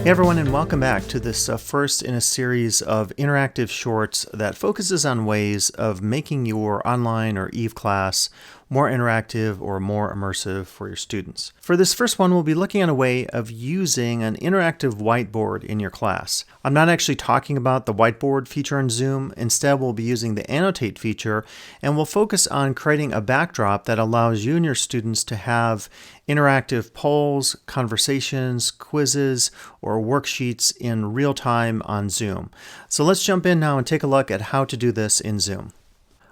Hey everyone, and welcome back to this first in a series of interactive shorts that focuses on ways of making your online or EVE class more interactive or more immersive for your students. For this first one, we'll be looking at a way of using an interactive whiteboard in your class. I'm not actually talking about the whiteboard feature in Zoom. Instead, we'll be using the annotate feature, and we'll focus on creating a backdrop that allows you and your students to have interactive polls, conversations, quizzes, or worksheets in real time on Zoom. So let's jump in now and take a look at how to do this in Zoom.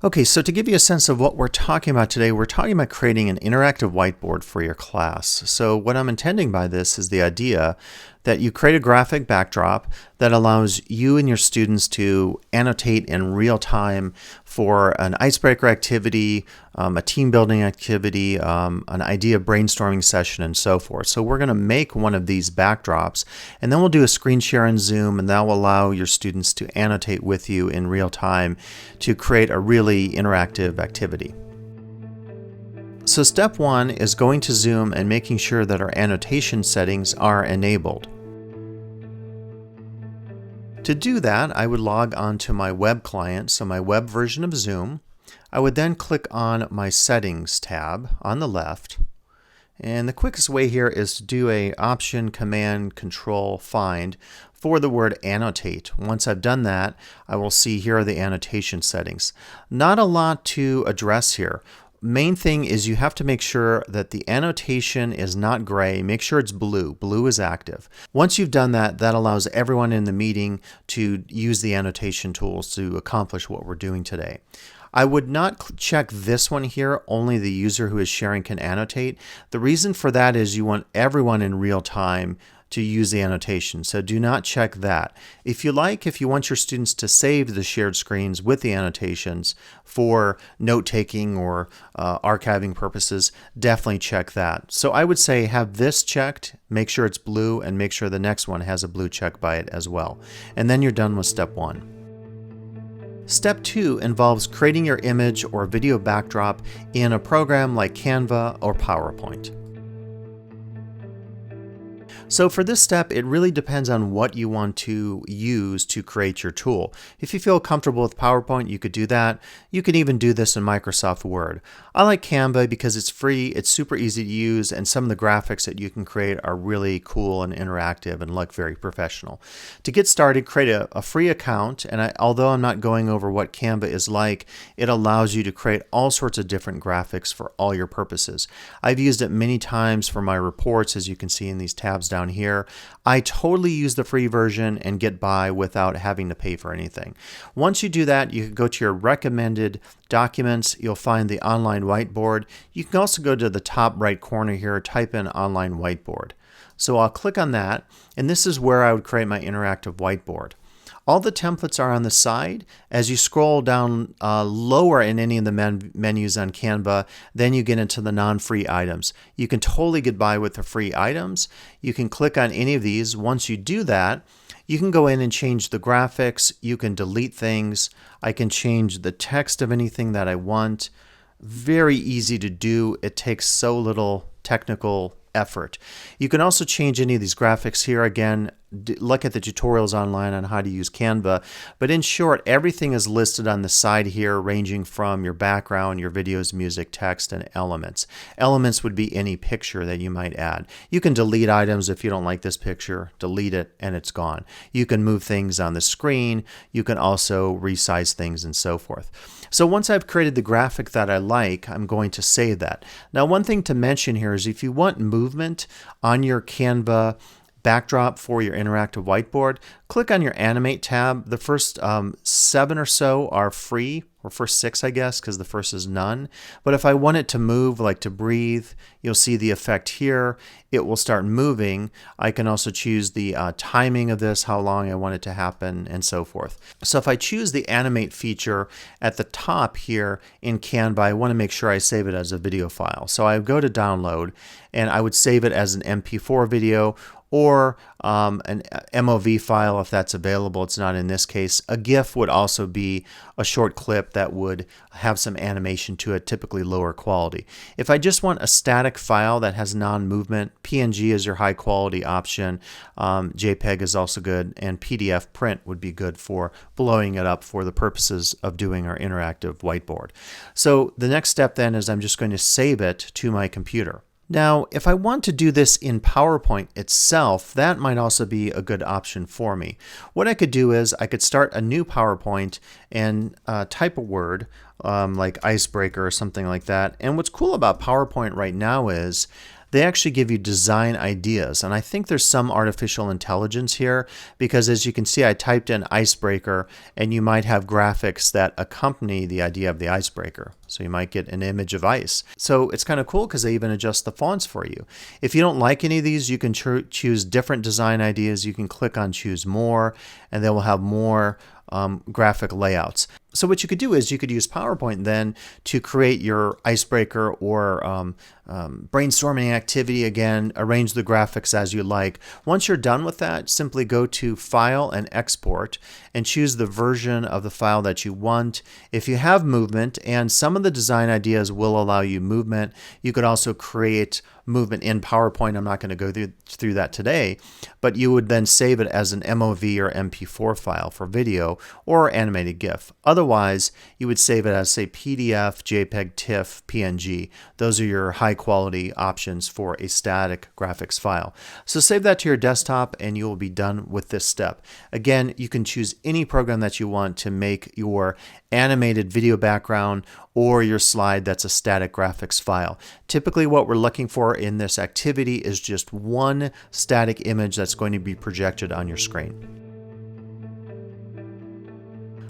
Okay, so to give you a sense of what we're talking about today, we're talking about creating an interactive whiteboard for your class. So what I'm intending by this is the idea that you create a graphic backdrop that allows you and your students to annotate in real time for an icebreaker activity, a team building activity, an idea brainstorming session, and so forth. So we're going to make one of these backdrops, and then we'll do a screen share in Zoom, and that will allow your students to annotate with you in real time to create a really interactive activity. So step one is going to Zoom and making sure that our annotation settings are enabled. To do that, I would log on to my web client, so my web version of Zoom. I would then click on my Settings tab on the left. And the quickest way here is to do a Option, Command, Control, Find for the word Annotate. Once I've done that, I will see here are the annotation settings. Not a lot to address here. Main thing is you have to make sure that the annotation is not gray. Make sure it's blue. Blue is active. Once you've done that, that allows everyone in the meeting to use the annotation tools to accomplish what we're doing today. I would not check this one here. Only the user who is sharing can annotate. The reason for that is you want everyone in real time to use the annotation, so do not check that. If you want your students to save the shared screens with the annotations for note-taking or archiving purposes, definitely check that. So I would say have this checked, make sure it's blue, and make sure the next one has a blue check by it as well. And then you're done with step one. Step two involves creating your image or video backdrop in a program like Canva or PowerPoint. So for this step, it really depends on what you want to use to create your tool. If you feel comfortable with PowerPoint, you could do that. You can even do this in Microsoft Word. I like Canva because it's free, it's super easy to use, and some of the graphics that you can create are really cool and interactive and look very professional. To get started, create a free account, and although I'm not going over what Canva is like, it allows you to create all sorts of different graphics for all your purposes. I've used it many times for my reports, as you can see in these tabs down here. I totally use the free version and get by without having to pay for anything. Once you do that, you can go to your recommended documents. You'll find the online whiteboard. You can also go to the top right corner here, type in online whiteboard. So I'll click on that, and this is where I would create my interactive whiteboard. All the templates are on the side. As you scroll down lower in any of the menus on Canva, then you get into the non-free items. You can totally get by with the free items. You can click on any of these. Once you do that, you can go in and change the graphics. You can delete things. I can change the text of anything that I want. Very easy to do. It takes so little technical effort. You can also change any of these graphics here. Again, look at the tutorials online on how to use Canva. But in short, everything is listed on the side here, ranging from your background, your videos, music, text, and elements. Elements would be any picture that you might add. You can delete items if you don't like this picture, delete it, and it's gone. You can move things on the screen. You can also resize things and so forth. So once I've created the graphic that I like, I'm going to save that. Now, one thing to mention here is if you want movement on your Canva backdrop for your interactive whiteboard, click on your Animate tab. The first 7 or so are free, or first 6, I guess, because the first is none. But if I want it to move, like to breathe, you'll see the effect here. It will start moving. I can also choose the timing of this, how long I want it to happen, and so forth. So if I choose the Animate feature at the top here in Canva, I want to make sure I save it as a video file. So I go to Download, and I would save it as an MP4 video or an MOV file if that's available. It's not in this case. A GIF would also be a short clip that would have some animation to it, typically lower quality. If I just want a static file that has non-movement, PNG is your high quality option. JPEG is also good, and PDF print would be good for blowing it up for the purposes of doing our interactive whiteboard. So the next step then is I'm just going to save it to my computer. Now, if I want to do this in PowerPoint itself, that might also be a good option for me. What I could do is I could start a new PowerPoint and type a word like icebreaker or something like that. And what's cool about PowerPoint right now is they actually give you design ideas. And I think there's some artificial intelligence here because, as you can see, I typed in icebreaker and you might have graphics that accompany the idea of the icebreaker. So you might get an image of ice. So it's kind of cool because they even adjust the fonts for you. If you don't like any of these, you can choose different design ideas. You can click on choose more and they will have more graphic layouts. So what you could do is you could use PowerPoint then to create your icebreaker or brainstorming activity. Again, arrange the graphics as you like. Once you're done with that, simply go to File and Export and choose the version of the file that you want. If you have movement, and some of the design ideas will allow you movement, you could also create movement in PowerPoint. I'm not going to go through that today, but you would then save it as an MOV or MP4 file for video or animated GIF. Otherwise, you would save it as, say, PDF, JPEG, TIFF, PNG. Those are your high quality options for a static graphics file. So save that to your desktop and you will be done with this step. Again, you can choose any program that you want to make your animated video background or your slide that's a static graphics file. Typically what we're looking for in this activity is just one static image that's going to be projected on your screen.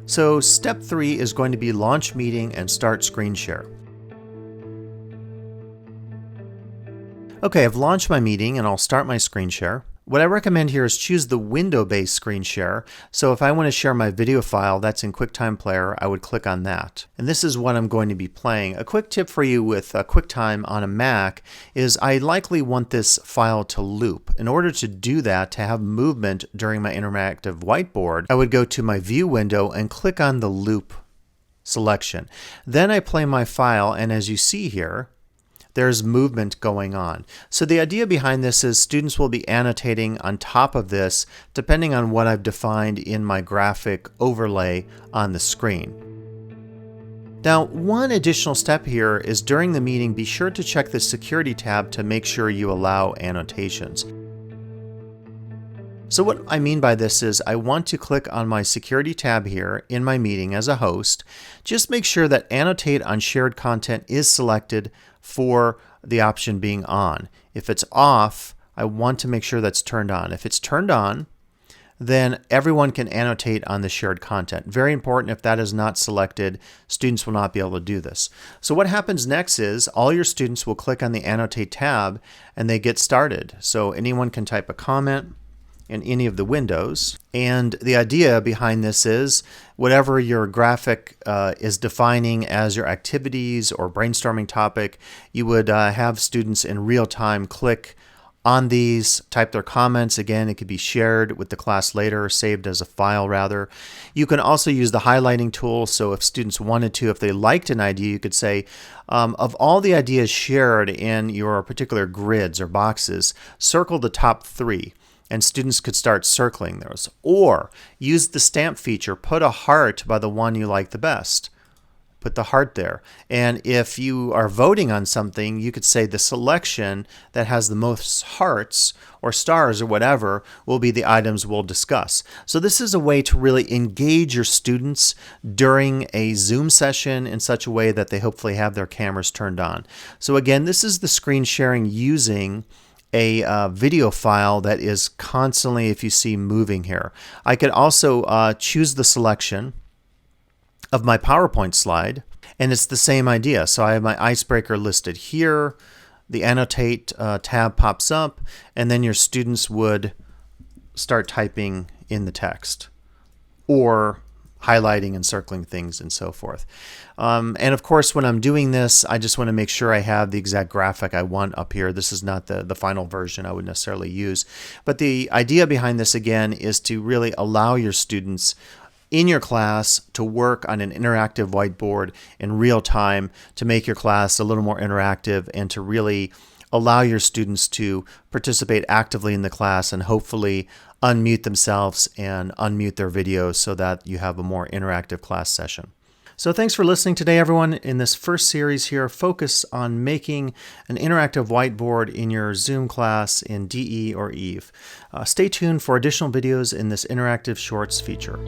So step 3 is going to be launch meeting and start screen share. Okay, I've launched my meeting and I'll start my screen share. What I recommend here is choose the window-based screen share. So if I want to share my video file that's in QuickTime Player, I would click on that. And this is what I'm going to be playing. A quick tip for you with QuickTime on a Mac is I likely want this file to loop. In order to do that, to have movement during my interactive whiteboard, I would go to my view window and click on the loop selection. Then I play my file, and as you see here, there's movement going on. So the idea behind this is students will be annotating on top of this depending on what I've defined in my graphic overlay on the screen. Now, one additional step here is during the meeting, be sure to check the security tab to make sure you allow annotations. So what I mean by this is I want to click on my security tab here in my meeting as a host. Just make sure that annotate on shared content is selected for the option being on. If it's off, I want to make sure that's turned on. If it's turned on, then everyone can annotate on the shared content. Very important. If that is not selected, students will not be able to do this. So what happens next is all your students will click on the Annotate tab and they get started. So anyone can type a comment in any of the windows. And the idea behind this is whatever your graphic is defining as your activities or brainstorming topic, you would have students in real time click on these, type their comments. Again, it could be shared with the class later, saved as a file rather. You can also use the highlighting tool. So if students wanted to, if they liked an idea, you could say, of all the ideas shared in your particular grids or boxes, circle the top 3. And students could start circling those. Or use the stamp feature, put a heart by the one you like the best. Put the heart there. And if you are voting on something, you could say the selection that has the most hearts or stars or whatever will be the items we'll discuss. So this is a way to really engage your students during a Zoom session in such a way that they hopefully have their cameras turned on. So again, this is the screen sharing using a video file that is constantly, if you see, moving here. I could also choose the selection of my PowerPoint slide, and it's the same idea. So I have my icebreaker listed here, the Annotate tab pops up, and then your students would start typing in the text or highlighting and circling things and so forth. And of course, when I'm doing this, I just want to make sure I have the exact graphic I want up here. This is not the final version I would necessarily use. But the idea behind this, again, is to really allow your students in your class to work on an interactive whiteboard in real time to make your class a little more interactive and to really allow your students to participate actively in the class and hopefully unmute themselves and unmute their videos so that you have a more interactive class session. So thanks for listening today, everyone. In this first series here, focus on making an interactive whiteboard in your Zoom class in DE or EVE. Stay tuned for additional videos in this interactive shorts feature.